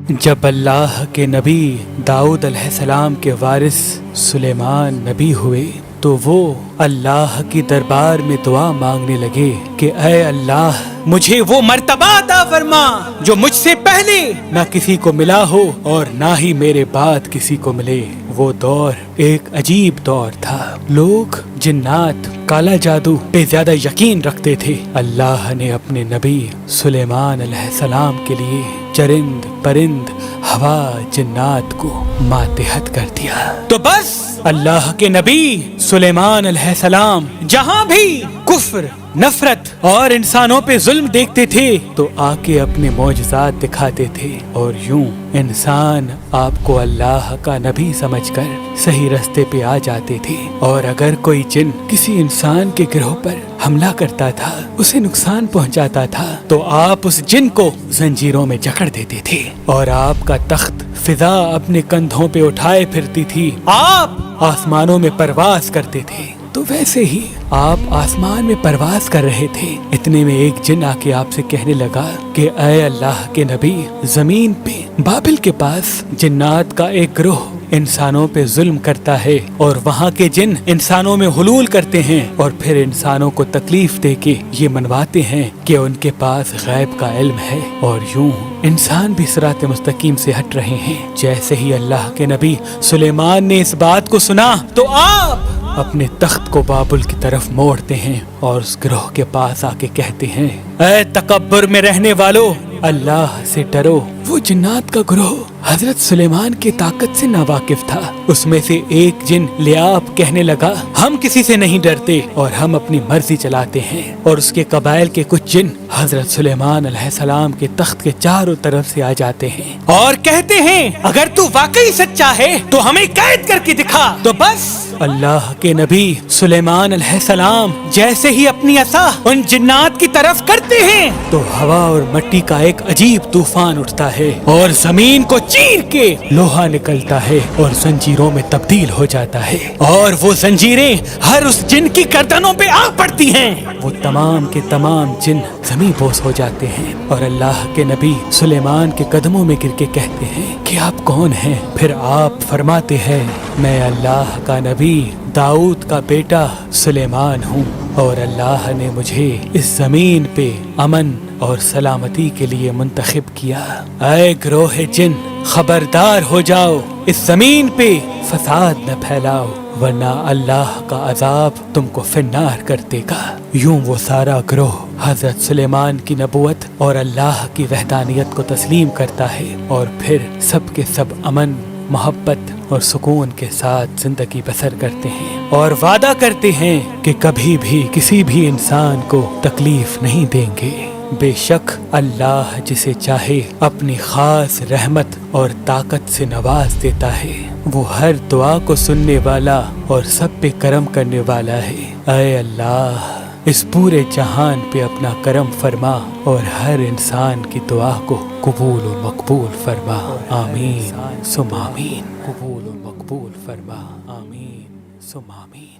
جب اللہ کے نبی داؤد علیہ السلام کے وارث سلیمان نبی ہوئے تو وہ اللہ کی دربار میں دعا مانگنے لگے کہ اے اللہ مجھے وہ مرتبہ عطا فرما جو مجھ سے پہلے نہ کسی کو ملا ہو اور نہ ہی میرے بعد کسی کو ملے۔ وہ دور ایک عجیب دور تھا، لوگ جنات کالا جادو پہ زیادہ یقین رکھتے تھے۔ اللہ نے اپنے نبی سلیمان علیہ السلام کے لیے چرند پرند ہوا جنات کو ماتحت کر دیا۔ تو بس اللہ کے نبی سلیمان علیہ السلام جہاں بھی کفر نفرت اور انسانوں پہ ظلم دیکھتے تھے تو آ کے اپنے معجزات دکھاتے تھے، اور یوں انسان آپ کو اللہ کا نبی سمجھ کر صحیح راستے پہ آ جاتے تھے۔ اور اگر کوئی جن کسی انسان کے گروہ پر حملہ کرتا تھا، اسے نقصان پہنچاتا تھا، تو آپ اس جن کو زنجیروں میں جکڑ دیتے تھے اور آپ کا تخت فضا اپنے کندھوں پہ اٹھائے پھرتی تھی، آپ آسمانوں میں پرواز کرتے تھے۔ تو ویسے ہی آپ آسمان میں پرواز کر رہے تھے، اتنے میں ایک جن آ کے آپ سے کہنے لگا کہ اے اللہ کے نبی، زمین پہ بابل کے پاس جنات کا ایک گروہ انسانوں پہ ظلم کرتا ہے، اور وہاں کے جن انسانوں میں حلول کرتے ہیں اور پھر انسانوں کو تکلیف دے کے یہ منواتے ہیں کہ ان کے پاس غیب کا علم ہے، اور یوں انسان بھی صراط مستقیم سے ہٹ رہے ہیں۔ جیسے ہی اللہ کے نبی سلیمان نے اس بات کو سنا تو آپ اپنے تخت کو بابل کی طرف موڑتے ہیں اور اس گروہ کے پاس آ کے کہتے ہیں، اے تکبر میں رہنے والو، اللہ سے ڈرو۔ وہ جنات کا گروہ حضرت سلیمان کی طاقت سے ناواقف تھا۔ اس میں سے ایک جن لیاب کہنے لگا، ہم کسی سے نہیں ڈرتے اور ہم اپنی مرضی چلاتے ہیں، اور اس کے قبائل کے کچھ جن حضرت سلیمان علیہ السلام کے تخت کے چاروں طرف سے آ جاتے ہیں اور کہتے ہیں، اگر تو واقعی سچا ہے تو ہمیں قید کر کے دکھا۔ تو بس اللہ کے نبی سلیمان علیہ السلام جیسے ہی اپنی عصا ان جنات کی طرف کرتے ہیں تو ہوا اور مٹی کا ایک عجیب طوفان اٹھتا ہے اور زمین کو چیر کے لوہا نکلتا ہے اور زنجیروں میں تبدیل ہو جاتا ہے، اور وہ زنجیریں ہر اس جن کی گردنوں پہ آ پڑتی ہیں۔ وہ تمام کے تمام جن زمین بوس ہو جاتے ہیں، اور اللہ کے نبی سلیمان کے قدموں میں گر کے کہتے ہیں کہ آپ کون ہیں؟ پھر آپ فرماتے ہیں، میں اللہ کا نبی داؤد کا بیٹا سلیمان ہوں، اور اللہ نے مجھے اس زمین پہ امن اور سلامتی کے لیے منتخب کیا۔ اے گروہ جن، خبردار ہو جاؤ، اس زمین پہ فساد نہ پھیلاؤ، ورنہ اللہ کا عذاب تم کو فنار کر دے گا۔ یوں وہ سارا گروہ حضرت سلیمان کی نبوت اور اللہ کی وحدانیت کو تسلیم کرتا ہے، اور پھر سب کے سب امن محبت اور سکون کے ساتھ زندگی بسر کرتے ہیں، اور وعدہ کرتے ہیں کہ کبھی بھی کسی بھی انسان کو تکلیف نہیں دیں گے۔ بے شک اللہ جسے چاہے اپنی خاص رحمت اور طاقت سے نواز دیتا ہے، وہ ہر دعا کو سننے والا اور سب پہ کرم کرنے والا ہے۔ اے اللہ، اس پورے جہان پہ اپنا کرم فرما اور ہر انسان کی دعا کو قبول و مقبول فرما، آمین ثم آمین۔ قبول و مقبول فرما، آمین ثم آمین۔